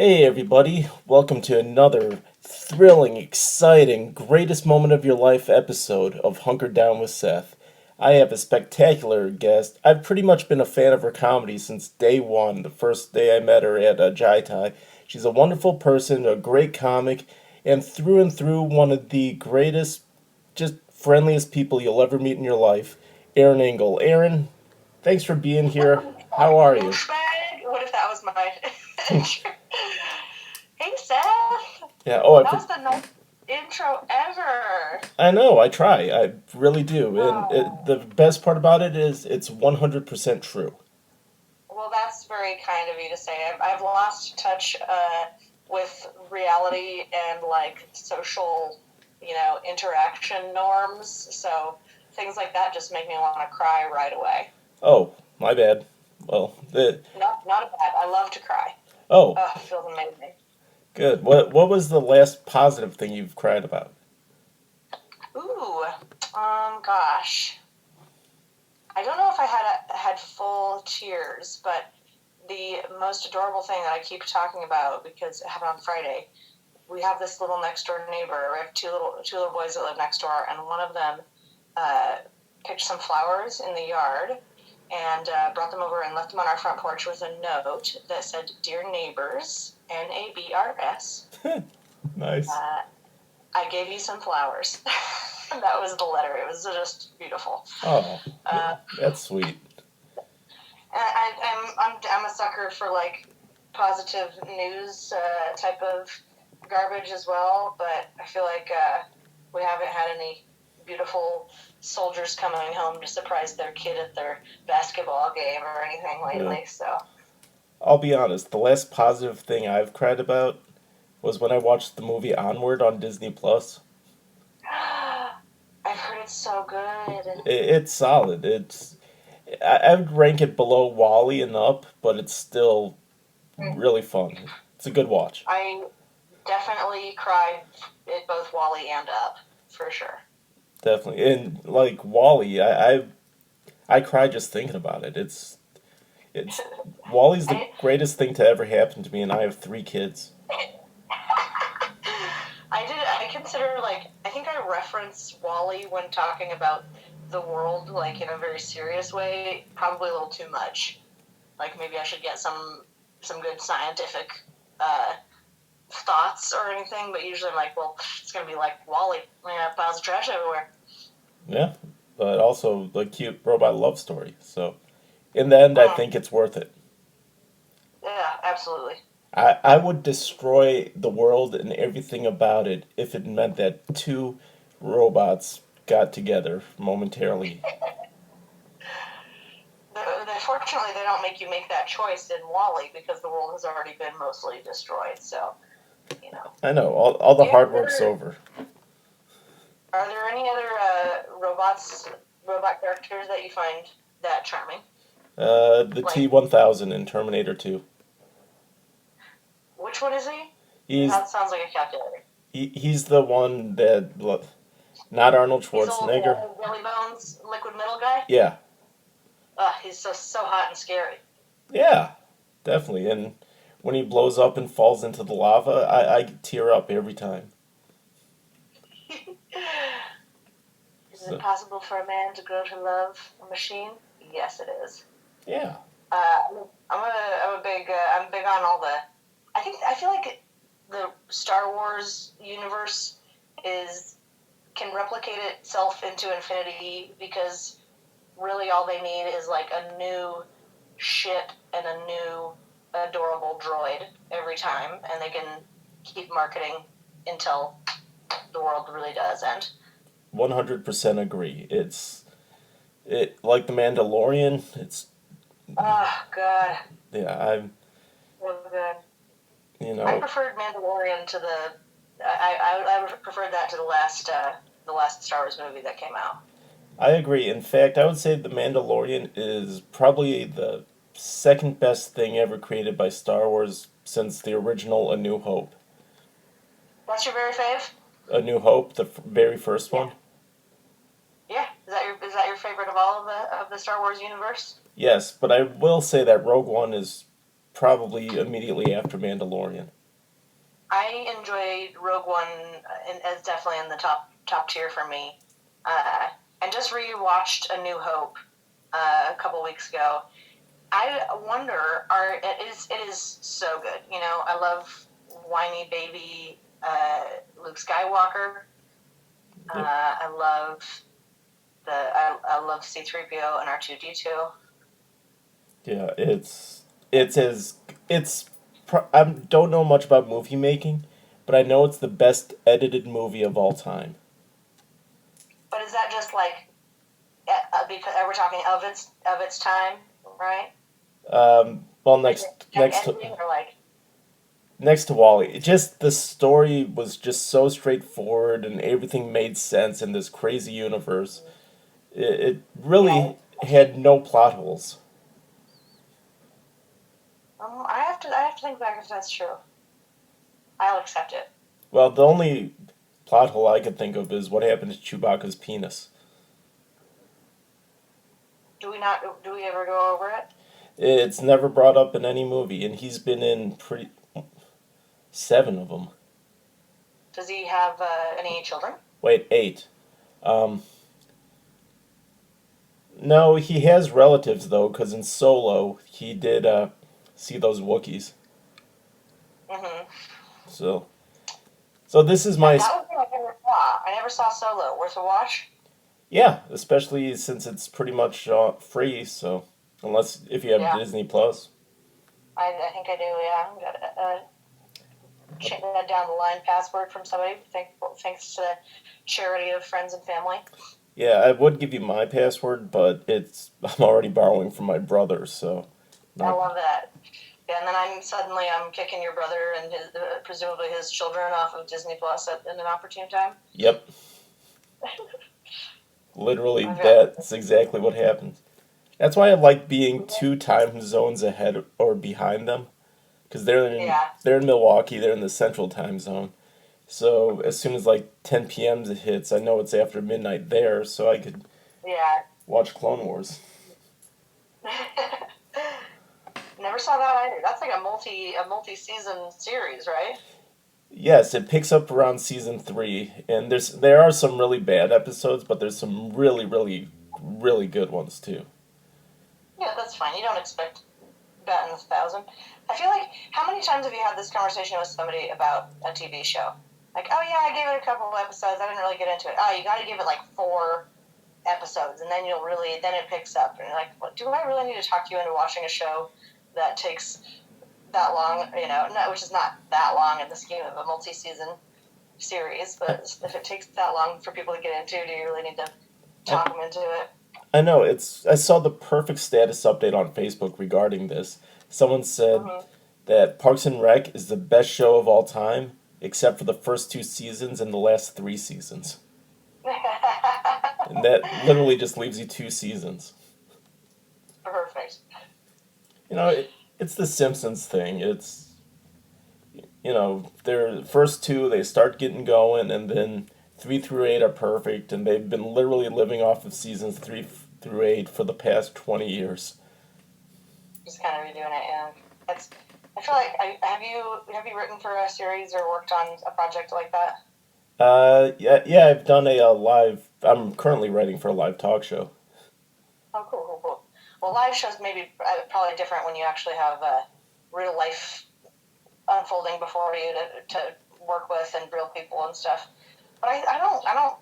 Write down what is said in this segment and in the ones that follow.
Hey everybody, welcome to another thrilling, exciting, greatest moment of your life episode of Hunkered Down with Seth. I have a spectacular guest. I've pretty much been a fan of her comedy since day one, the first day I met her at Jai Thai. She's a wonderful person, a great comic, and through one of the greatest, just friendliest people you'll ever meet in your life, Erin Ingle. Erin, thanks for being here. How are you? Douchebag. What if that was my intro? Hey, Seth. Yeah, oh, That was the nicest intro ever. I know, I try. I really do. And the Oh, best part about it is it's 100% true. well, that's very kind of you to say. I've lost touch with reality and like social, interaction norms. So things like that just make me want to cry right away. Oh, my bad. Well, Not a bad. I love to cry. oh, Oh, it feels amazing. good. What was the last positive thing you've cried about? Ooh, gosh. I don't know if I had full tears, but the most adorable thing that I keep talking about because it happened on Friday. We have this little next door neighbor. We have two little boys that live next door, and one of them uh, picked some flowers in the yard and brought them over and left them on our front porch with a note that said, "Dear neighbors, Nabrs, Nice. uh, I gave you some flowers." And that was the letter. It was just beautiful. Oh, Uh, that's sweet. I'm a sucker for like positive news type of garbage as well, but I feel like we haven't had any beautiful soldiers coming home to surprise their kid at their basketball game or anything Yeah. lately. So I'll be honest, the last positive thing I've cried about was when I watched the movie Onward on Disney Plus. I've heard it's so good. It's solid. I would rank it below Wally and Up, but it's still really fun. It's a good watch. I definitely cried at both Wally and Up for sure. Definitely. And like Wally, I cry just thinking about it. It's Wally's the I greatest thing to ever happen to me, and I have three kids. I consider like I think I reference Wally when talking about the world like in a very serious way, probably a little too much. Like maybe I should get some good scientific uh, thoughts or anything, but usually I'm like, well, it's gonna be like Wally, piles of trash everywhere. Yeah, but also the cute robot love story. So in the end, I Mm, think it's worth it. yeah, absolutely. I would destroy the world and everything about it if it meant that two robots got together momentarily. Fortunately, they don't make you make that choice in Wally because the world has already been mostly destroyed. So you know, I know, all the do you have hard any work's other over. Are there any other robot characters that you find that charming? The Like, T-1000 in Terminator 2. which one is he? He's That sounds like a calculator. he's the one that not Arnold He's the Schwarzenegger. old Billy Bones liquid metal guy. Yeah, He's so hot and scary. yeah, definitely. And when he blows up and falls into the lava, I tear up every time. Is it So possible for a man to grow to love a machine? Yes, it is. yeah, Uh, I'm big on all the. I feel like the Star Wars universe is can replicate itself into infinity because really all they need is like a new ship and a new adorable droid every time, and they can keep marketing until the world really does end. 100% agree. It like the Mandalorian. It's Oh God, yeah. I'm so good. you I know preferred Mandalorian to the. I preferred that to the last Star Wars movie that came out. I agree. In fact, I would say the Mandalorian is probably the second best thing ever created by Star Wars since the original A New Hope. That's your very fave? A New Hope, the very first Yeah, one. yeah. Is that your favorite of all of the Star Wars universe? Yes, but I will say that Rogue One is probably immediately after Mandalorian. I enjoyed Rogue One, and it's definitely in the top tier for me. And just rewatched A New Hope a couple weeks ago. I wonder, it is so good. You know, I love whiny baby Luke Skywalker. Yep. I love C-3PO and R2-D2. Yeah, I don't know much about movie making, but I know it's the best edited movie of all time. But is that just like because we're talking of its time, right? Well, Is it ending or like? next to Wally, just the story was just so straightforward and everything made sense in this crazy universe. It Yeah. really had no plot holes. I have to think back if that's true. I'll accept it. Well, the only plot hole I could think of is what happened to Chewbacca's penis. Do we not? Do we ever go over it? It's never brought up in any movie, and he's been in pretty 7 of them. Does he have any children? Wait, 8. Um, no, he has relatives though, because in Solo he did see those Wookiees. Mm-hmm. So, so this is my That would be my favorite saw. I never saw Solo. Worth a watch? yeah, especially since it's pretty much free. So, unless if you have Yeah, Disney Plus, I think I do. Yeah, I'm gonna check that down the line password from somebody. Thanks to the charity of friends and family. yeah, I would give you my password, but it's I'm already borrowing from my brother, so I not. love that. Yeah, and then I'm kicking your brother and his presumably his children off of Disney Plus at an opportune time. Yep, literally, Okay. that's exactly what happens. That's why I like being 2 time zones ahead or behind them, because Yeah, they're in Milwaukee, they're in the Central Time Zone. So as soon as like 10 p.m. hits, I know it's after midnight there, so I could yeah. watch Clone Wars. Never saw that either. That's like a multi season series, right? Yes, it picks up around season 3, and there are some really bad episodes, but there's some really, really, really good ones too. Yeah, that's fine. You don't expect that in 1,000. I feel like how many times have you had this conversation with somebody about a TV show? Like, oh yeah, I gave it a couple of episodes. I didn't really get into it. Oh, you got to give it like 4 episodes, and then it picks up. And you're like, well, do I really need to talk you into watching a show that takes that long? You know, no, which is not that long in the scheme of a multi-season series, but if it takes that long for people to get into, do you really need to I, talk them into it? I know I saw the perfect status update on Facebook regarding this. Someone said Mm-hmm. that Parks and Rec is the best show of all time, except for the first 2 seasons and the last 3 seasons. And that literally just leaves you 2 seasons. Perfect. You know, it's the Simpsons thing. It's, their first 2, they start getting going, and then 3 through 8 are perfect, and they've been literally living off of seasons 3 through 8 for the past 20 years. Just kind of redoing it, yeah. It's. I feel like have you written for a series or worked on a project like that? Yeah, I've done a live. I'm currently writing for a live talk show. Oh, cool, cool, cool. Well, live shows maybe probably different when you actually have real life unfolding before you to work with and real people and stuff. But I don't.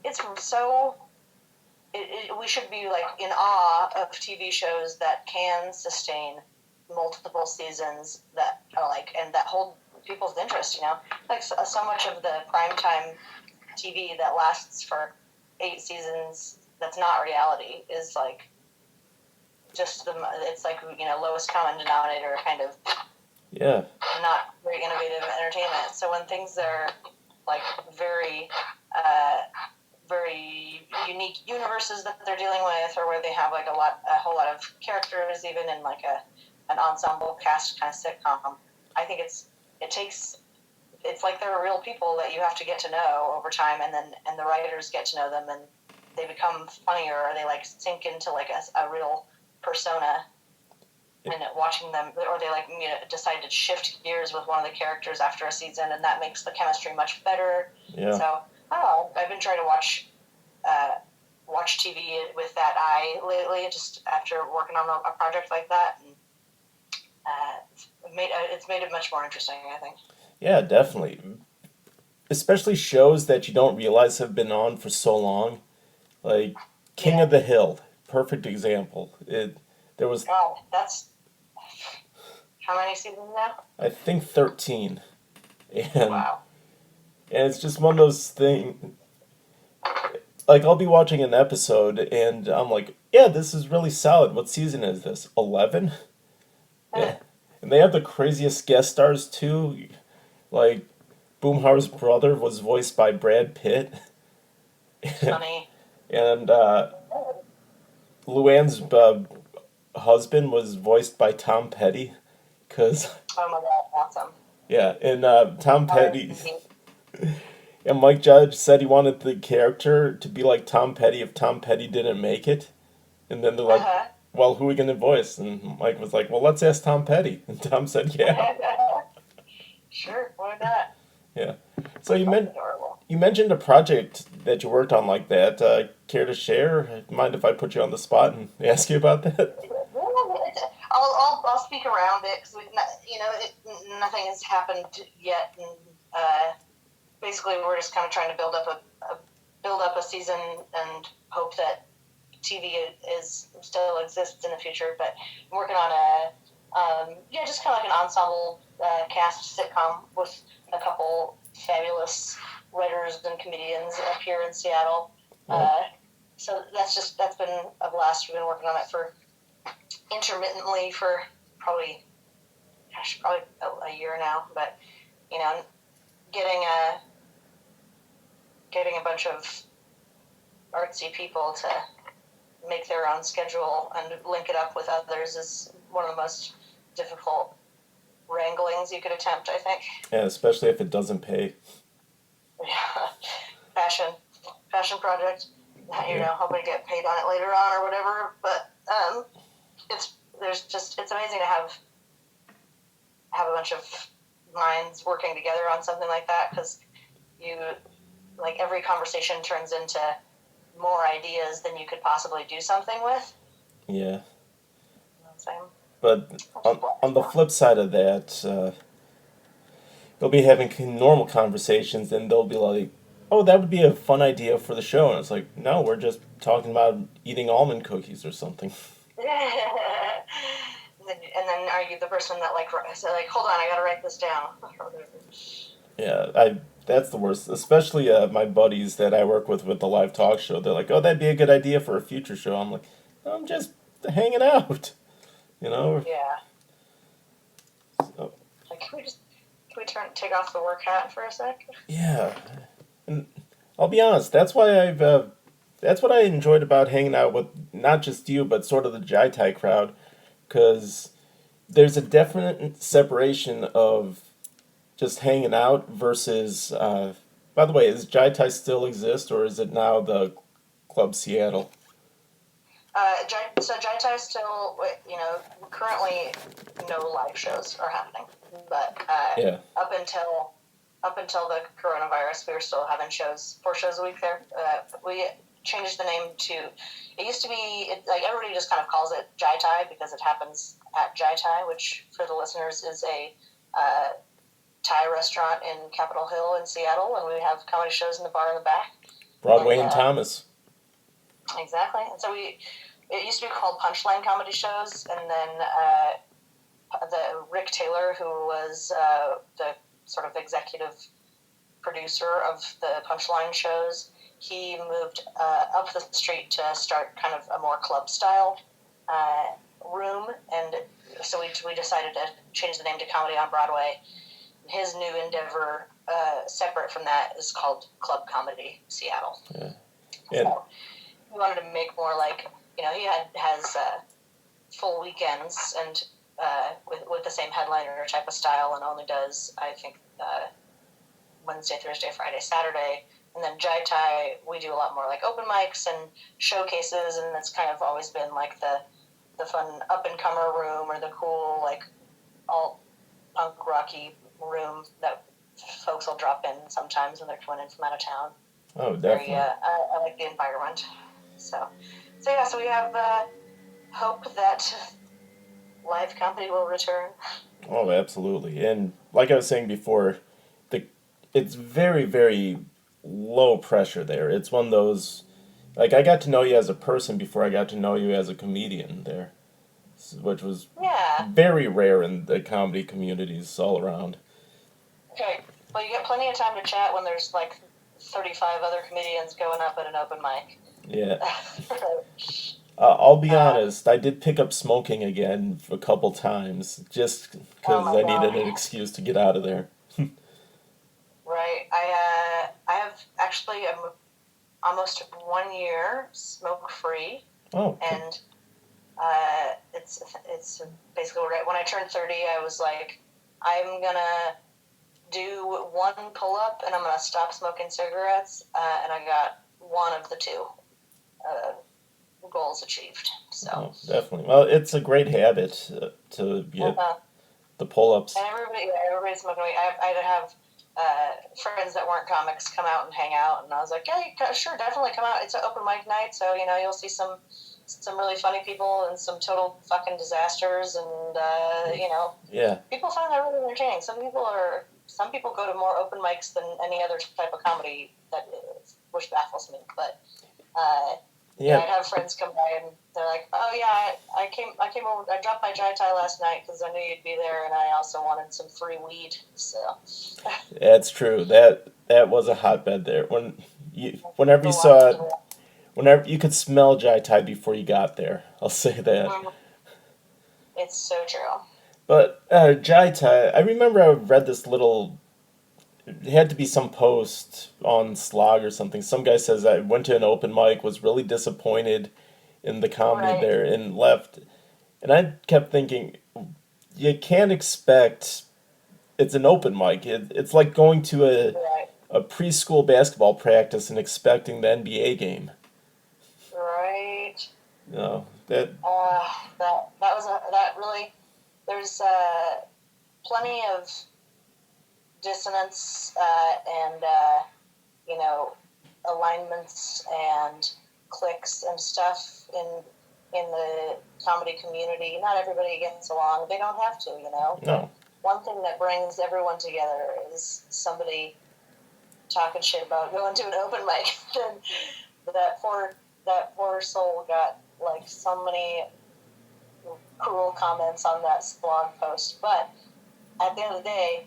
It's so. We should be like in awe of TV shows that can sustain multiple seasons that are like and that hold people's interest. You know, like so much of the primetime TV that lasts for 8 seasons that's not reality is like just it's like lowest common denominator kind of Yeah, not very innovative entertainment. So when things are like very uh, very unique universes that they're dealing with, or where they have like a whole lot of characters, even in like an ensemble cast kind of sitcom, I think it's like they're real people that you have to get to know over time, and the writers get to know them, and they become funnier, or they like sink into like a real persona. and watching them, or they decide to shift gears with one of the characters after a season, and that makes the chemistry much better. Yeah. So I've been trying to watch TV with that eye lately, just after working on a project like that, and it's made it much more interesting, I think. Yeah, definitely. Especially shows that you don't realize have been on for so long, like King of the Hill, perfect example. There was that's how many seasons now? I think 13, and Wow. and it's just one of those things. Like I'll be watching an episode and I'm like, yeah, this is really solid. What season is this? 11? Yeah. And they have the craziest guest stars too. Like Boomhauer's brother was voiced by Brad Pitt. Funny. And Luann's husband was voiced by Tom Petty. Cause Oh my god, awesome. yeah, and Tom Petty and Mike Judge said he wanted the character to be like Tom Petty if Tom Petty didn't make it. And then they're like, well, who are we going to voice? And Mike was like, well, let's ask Tom Petty. And Tom said, yeah. Sure, why not? Yeah. So you mentioned a project that you worked on like that. Care to share? Mind if I put you on the spot and ask you about that? I'll speak around it because nothing has happened yet, and basically we're just kind of trying to build up a season and hope that TV still exists in the future. But I'm working on just kind of like an ensemble cast sitcom with a couple fabulous writers and comedians up here in Seattle. So that's been a blast. We've been working on it for intermittently for probably a year now. But getting a bunch of artsy people to make their own schedule and link it up with others is one of the most difficult wranglings you could attempt, I think. Yeah, especially if it doesn't pay. Yeah. Passion project. Hoping to get paid on it later on or whatever. But it's amazing to have a bunch of minds working together on something like that, because every conversation turns into more ideas than you could possibly do something with. Yeah. But on the flip side of that, they'll be having normal conversations and they'll be like, oh, that would be a fun idea for the show. And it's like, no, we're just talking about eating almond cookies or something. And then are you the person that hold on, I gotta write this down. Yeah, that's the worst. Especially my buddies that I work with the live talk show. They're like, oh, that'd be a good idea for a future show. I'm like, I'm just hanging out, Yeah. So, can we take off the work hat for a sec? Yeah, and I'll be honest. That's why that's what I enjoyed about hanging out with not just you, but sort of the Jai Tai crowd, because there's a definite separation of just hanging out versus. By the way, is Jai Tai still exist, or is it now the Club Seattle? Jai Tai still, currently no live shows are happening, but up until the coronavirus, we were still having 4 shows a week there. We changed the name to, it used to be, everybody just kind of calls it Jai Tai because it happens at Jai Tai, which for the listeners is a Thai restaurant in Capitol Hill in Seattle, and we have comedy shows in the bar in the back. Broadway and Thomas. Exactly. And so it used to be called Punchline Comedy Shows, and then the Rick Taylor, who was the sort of executive producer of the Punchline shows, he moved up the street to start kind of a more club style room, and so we decided to change the name to Comedy on Broadway. His new endeavor, separate from that, is called Club Comedy Seattle. Yeah. So we wanted to make more he has full weekends and with the same headliner type of style, and only does, I think, Wednesday, Thursday, Friday, Saturday. And then Jai Tai, we do a lot more open mics and showcases, and that's kind of always been the the fun up and comer room or the cool like alt punk rocky room that folks will drop in sometimes when they're coming in from out of town. Oh, definitely. I like the environment. So yeah, so we have hope that live comedy will return. Oh, absolutely. And like I was saying before, the it's very, very low pressure there. It's one of those like I got to know you as a person before I got to know you as a comedian there, which was Yeah. very rare in the comedy communities all around. Okay. Well, you get plenty of time to chat when there's like 35 other comedians going up at an open mic. Yeah. I'll be uh, honest, I did pick up smoking again a couple times just oh because my I needed god. an excuse to get out of there. Right. I have actually almost 1 year smoke free, Oh, okay. and it's basically right when I turned 30, I was like, I'm gonna do one pull up and I'm gonna stop smoking cigarettes, and I got one of the two uh, goals achieved. So Oh, definitely. Well, it's a great habit to get the pull-ups. and everybody's smoking weed. I'd have friends that weren't comics come out and hang out, and I was like, yeah, sure, definitely come out. It's an open mic night, so you'll see some really funny people and some total fucking disasters, and Yeah. people find that really entertaining. Some people go to more open mics than any other type of comedy which baffles me. But Yeah. I'd have friends come by and they're like, "Oh yeah, I came over. I dropped my Jai Thai last night because I knew you'd be there, and I also wanted some free weed." So That's true. That was a hotbed there. Whenever you go saw it, watch whenever you could smell Jai Thai before you got there. I'll say that. it's so true. But Jai Thai, I remember I read this little. It had to be some post on Slog or something. Some guy says I went to an open mic, was really disappointed in the comedy Right, there, and left. And I kept thinking, you can't expect it's an open mic. It's like going to right, a preschool basketball practice and expecting the NBA game. right. You know, that That really. There's plenty of dissonance and alignments and cliques and stuff in the comedy community. Not everybody gets along. They don't have to, no. One thing that brings everyone together is somebody talking shit about going to an open mic. And that poor soul got like so many cruel comments on that blog post. But at the end of the day,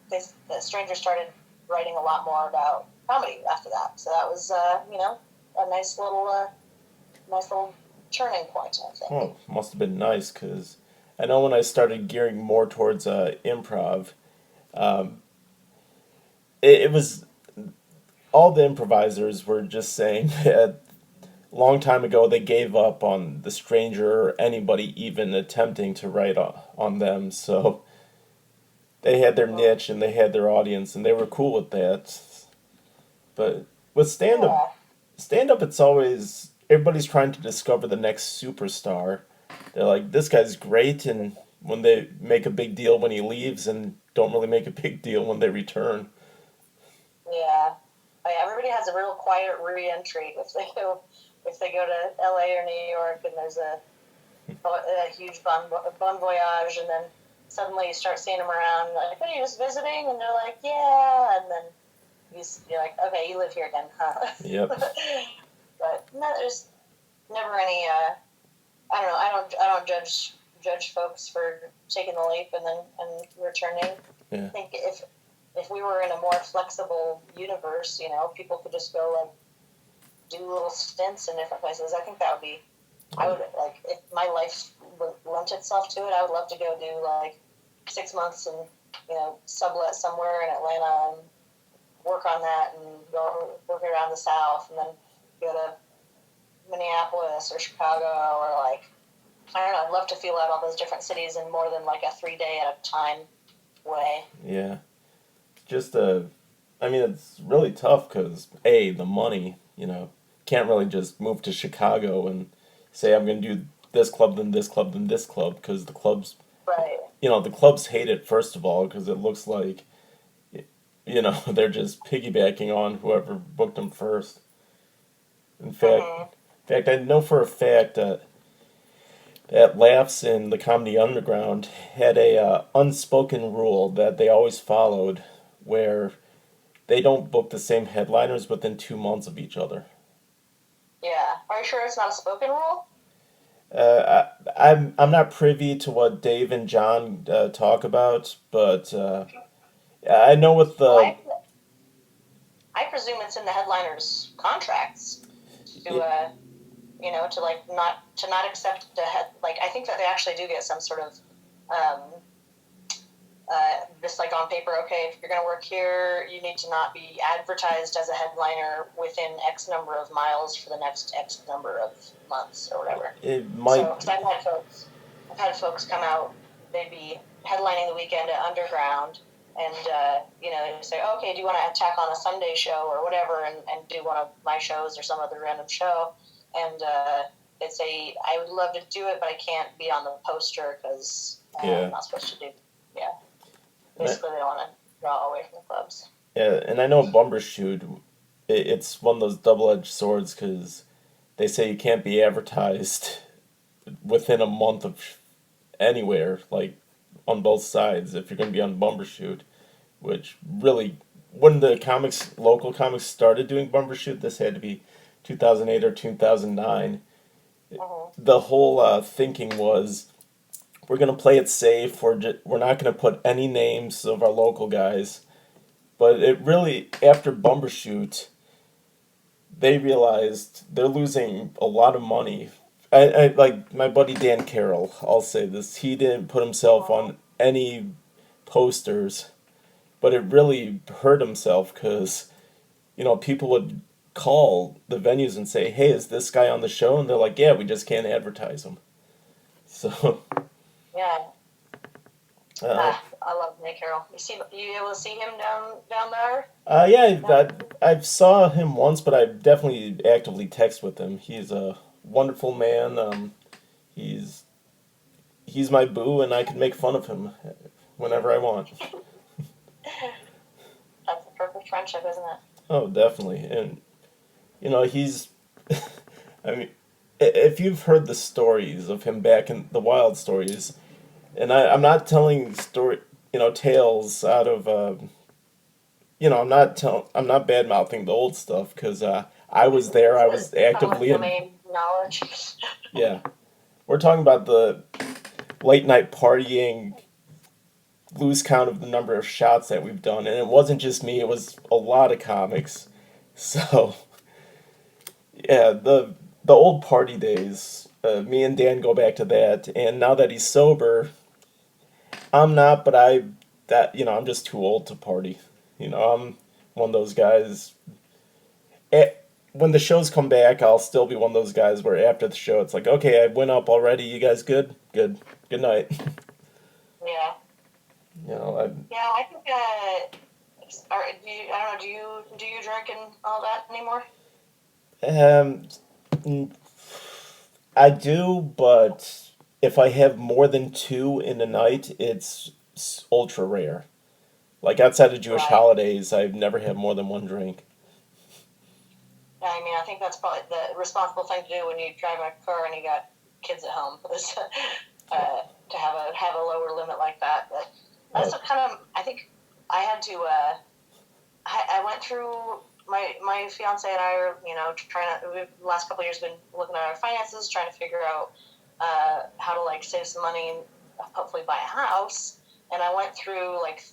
the stranger started writing a lot more about comedy after that. So that was, a nice little turning point, I think. Oh, must have been nice because I know when I started gearing more towards improv, um, it was all the improvisers were just saying that a long time ago they gave up on the stranger or anybody even attempting to write on them. So they had their niche and they had their audience and they were cool with that. But with Yeah, stand up, it's always everybody's trying to discover the next superstar. They're like, this guy's great, and when they make a big deal when he leaves, and don't really make a big deal when they return. yeah. Everybody has a real quiet re-entry if they go to LA or New York, and there's a huge bon voyage, and then suddenly you start seeing them around, like, "Are you just visiting?" And they're like, "Yeah," and then you're like, "Okay, you live here again, huh?" Yep. But no, there's never any. I don't know. I don't judge folks for taking the leap and returning. Yeah. I think if we were in a more flexible universe, people could just go like do little stints in different places. I think that would be. I would like if my life lent itself to it. I would love to go do like 6 months and sublet somewhere in Atlanta and work on that and go work around the South and then go to Minneapolis or Chicago or like I don't know. I'd love to feel out all those different cities in more than like a 3 day at a time way. Yeah. Just I mean, it's really tough because the money. Can't really just move to Chicago and say I'm going to do this club, then this club, then this club, because the clubs, Right. the clubs hate it first of all because it looks like, they're just piggybacking on whoever booked them first. In fact, Mm-hmm. I know for a fact that Laughs in the Comedy Underground had a unspoken rule that they always followed, where they don't book the same headliners within 2 months of each other. Yeah. Are you sure it's not a spoken rule? I'm not privy to what Dave and John talk about, but I know with Well, the I presume it's in the headliners' contracts to to like not accept the head. Like I think that they actually do get some sort of um, just like on paper. Okay, if you're going to work here, you need to not be advertised as a headliner within X number of miles for the next X number of months or whatever. it So, might. because I've had folks come out. They'd be headlining the weekend at Underground. And say, oh, okay, do you want to tack on a Sunday show or whatever, and do one of my shows or some other random show? And they'd say, I would love to do it, but I can't be on the poster because I'm not supposed to do. Yeah, basically they don't want to draw away from the clubs. Yeah, and I know Bumbershoot, it's one of those double-edged swords because they say you can't be advertised within a month of anywhere, like on both sides, if you're going to be on Bumbershoot, which really, when the local comics started doing Bumbershoot, this had to be 2008 or 2009. Mm-hmm. The whole thinking was, we're going to play it safe, we're not going to put any names of our local guys. But it really, after Bumbershoot, they realized they're losing a lot of money. Like my buddy Dan Carroll, I'll say this, he didn't put himself on any posters, but it really hurt himself because, people would call the venues and say, hey, is this guy on the show? And they're like, yeah, we just can't advertise him. So, Yeah. uh, I love Nick Carroll. You able to see him down there? yeah, I saw him once, but I definitely actively text with him. He's a wonderful man. He's he's my boo, and I can make fun of him whenever I want. That's a perfect friendship, isn't it? Oh, definitely, and he's. I mean, if you've heard the stories of him back in the Wild stories, and I'm not telling tales out of I'm not bad mouthing the old stuff because I was there. I was Public actively in. domain knowledge. Yeah, we're talking about the late night partying, lose count of the number of shots that we've done, and it wasn't just me. It was a lot of comics. So yeah, the old party days. Me and Dan go back to that, and now that he's sober, I'm not. But I'm just too old to party. I'm one of those guys. When the shows come back, I'll still be one of those guys where after the show, it's like, okay, I went up already. You guys good? Good. Good night. Yeah. I. Yeah, I think. I don't know. Do you drink and all that anymore? Mm, I do, but if I have more than two in a night, it's ultra rare. Like outside of Jewish Right. holidays, I've never had more than one drink. Yeah, I mean, I think that's probably the responsible thing to do when you drive a car and you got kids at home is to have a lower limit like that. But that's Oh, kind of. I think I had to. I went through my fiance and I are trying to. The last couple of years been looking at our finances, trying to figure out how to like save some money and hopefully buy a house. And I went through like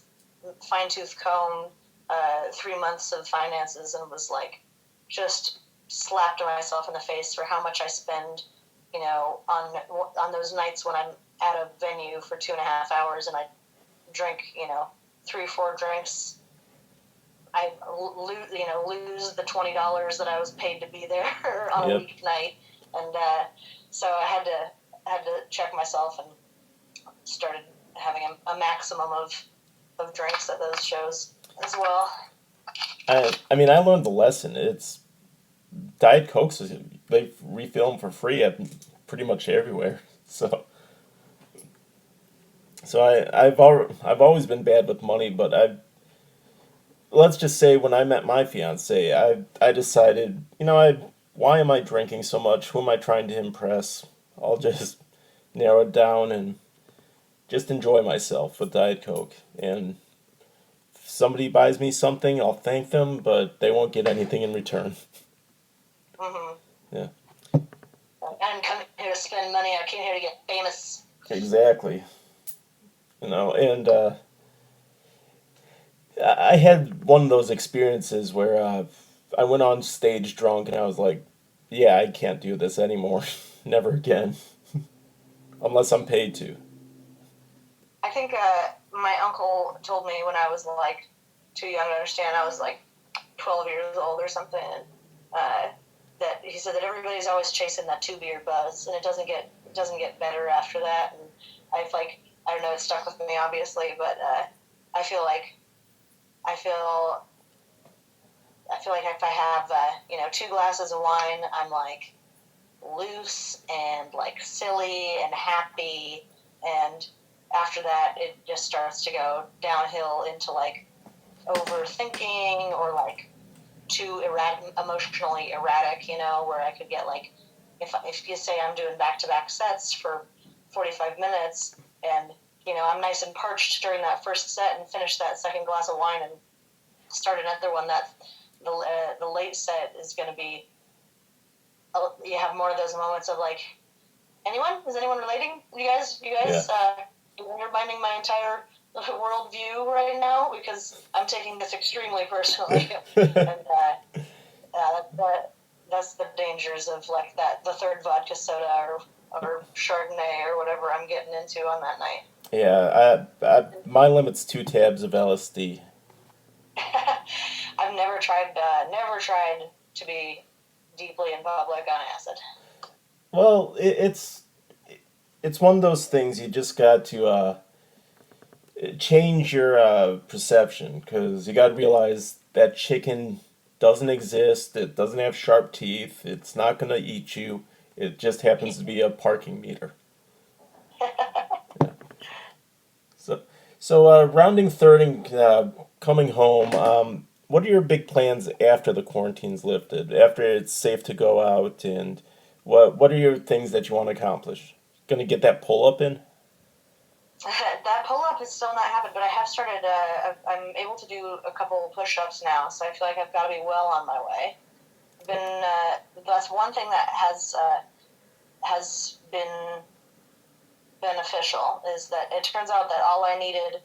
fine tooth comb 3 months of finances and was like just slapped myself in the face for how much I spend, on those nights when I'm at a venue for 2.5 hours and I drink, 3 or 4 drinks. I lose the $20 that I was paid to be there on a yep. weeknight, and so I had to check myself and started having a maximum of drinks at those shows as well. I mean, I learned the lesson. It's Diet Cokes. They refill them for free at pretty much everywhere. I've always been bad with money, but let's just say when I met my fiance, I decided, why am I drinking so much? Who am I trying to impress? I'll just narrow it down and just enjoy myself with Diet Coke. And if somebody buys me something, I'll thank them, but they won't get anything in return. Mm-hmm. Yeah, I'm coming here to spend money. I came here to get famous. exactly. And I had one of those experiences where I went on stage drunk and I was like, yeah, I can't do this anymore. Never again. Unless I'm paid to. I think my uncle told me when I was like too young to understand. I was like 12 years old or something. Uh, that he said that everybody's always chasing that 2 beer buzz, and it doesn't get better after that. And I've like I don't know, it stuck with me obviously, but I feel like I feel I feel like if I have 2 glasses of wine, I'm like loose and like silly and happy, and after that it just starts to go downhill into like overthinking or like too emotionally erratic, where I could get like if you say I'm doing back-to-back sets for 45 minutes and I'm nice and parched during that first set and finish that second glass of wine and start another one, that the late set is going to be, you have more of those moments of like, is anyone relating? You guys, Yeah. you're undermining my entire worldview right now because I'm taking this extremely personally, and that's the dangers of like the third vodka soda or Chardonnay or whatever I'm getting into on that night. Yeah, my limit's 2 tabs of LSD. I've never tried to be deeply in public on acid. Well, it's one of those things you just got to change your perception because you got to realize that chicken doesn't exist. It doesn't have sharp teeth. It's not gonna eat you. It just happens to be a parking meter. So, rounding third and coming home. What are your big plans after the quarantine's lifted? After it's safe to go out, and what are your things that you want to accomplish? Gonna get that pull up in? That pull up has still not happened, but I have started. I'm able to do a couple push ups now, so I feel like I've got to be well on my way. That's one thing that has been beneficial, is that it turns out that all I needed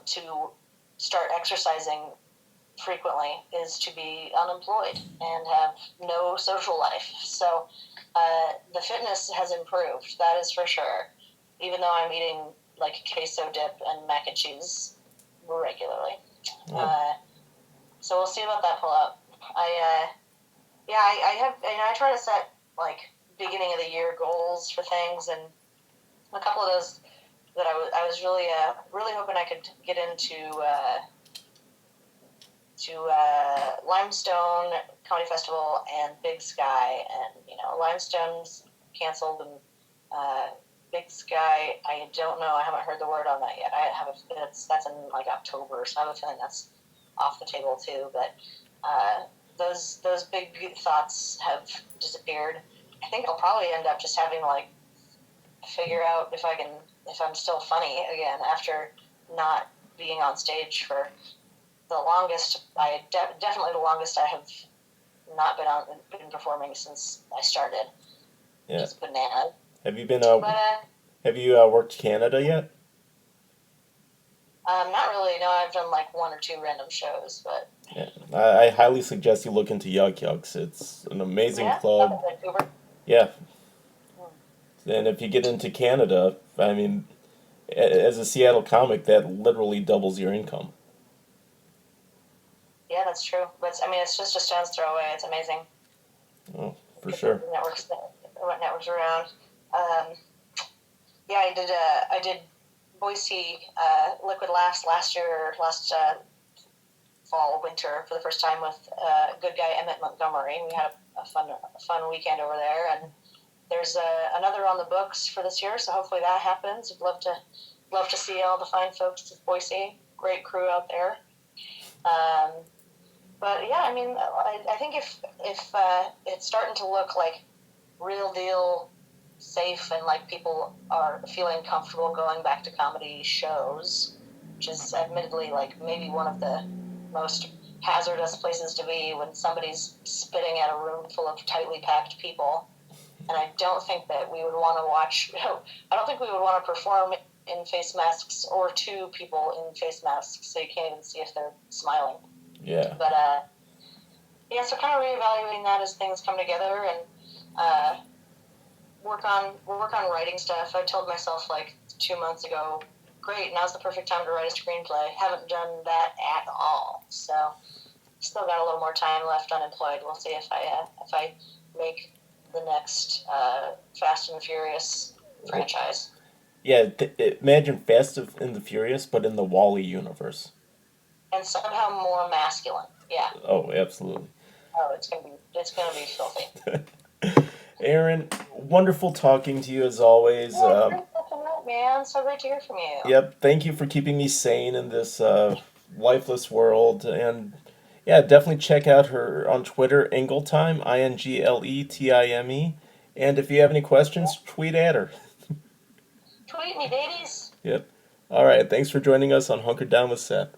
to start exercising frequently is to be unemployed and have no social life. So the fitness has improved, that is for sure, even though I'm eating like queso dip and mac and cheese regularly. Oh. So we'll see about that pull up. I have, I try to set like beginning of the year goals for things, and a couple of those that I was really really hoping I could get into Limestone Comedy Festival and Big Sky, and Limestone's canceled, and Big Sky, I don't know. I haven't heard the word on that yet. That's in like October, so I have a feeling that's off the table too. But those big thoughts have disappeared. I think I'll probably end up just having to like figure out if I'm still funny again after not being on stage for the longest. Definitely the longest I have not been performing since I started. Yeah. Just bananas. Have you been But Have you worked Canada yet? not really. No, I've done like 1 or 2 random shows, but Yeah. I highly suggest you look into Yuck Yucks. It's an amazing yeah, club. Vancouver. Yeah. And if you get into Canada, I mean, as a Seattle comic, that literally doubles your income. Yeah, that's true. But I mean, it's just a stone's throw away. It's amazing. Oh, for sure. What networks around. Yeah, I did Boise Liquid Laughs last fall, winter, for the first time with good guy Emmett Montgomery. We had a fun weekend over there, and there's another on the books for this year, so hopefully that happens. I'd love to see all the fine folks of Boise. Great crew out there. But yeah, I mean, I think if it's starting to look like real deal safe and like people are feeling comfortable going back to comedy shows, which is admittedly like maybe one of the most hazardous places to be when somebody's spitting at a room full of tightly packed people. And I don't think that we would want to watch, I don't think we would want to perform in face masks or to people in face masks so you can't even see if they're smiling. Yeah. But yeah, so kind of reevaluating that as things come together and work on writing stuff. I told myself like 2 months ago, great, now's the perfect time to write a screenplay. Haven't done that at all. So still got a little more time left unemployed. We'll see if I make the next Fast and Furious franchise. Yeah, imagine Fast and the Furious, but in the Wall-E universe. And somehow more masculine. Yeah. Oh, absolutely. Oh, it's gonna be filthy. Erin, wonderful talking to you as always. Yeah, great catching up, man. So great to hear from you. Yep, thank you for keeping me sane in this lifeless world. And yeah, definitely check out her on Twitter, Ingletime, INGLETIME. And if you have any questions, tweet at her. Tweet me, babies. Yep. All right, thanks for joining us on Hunkered Down with Seth.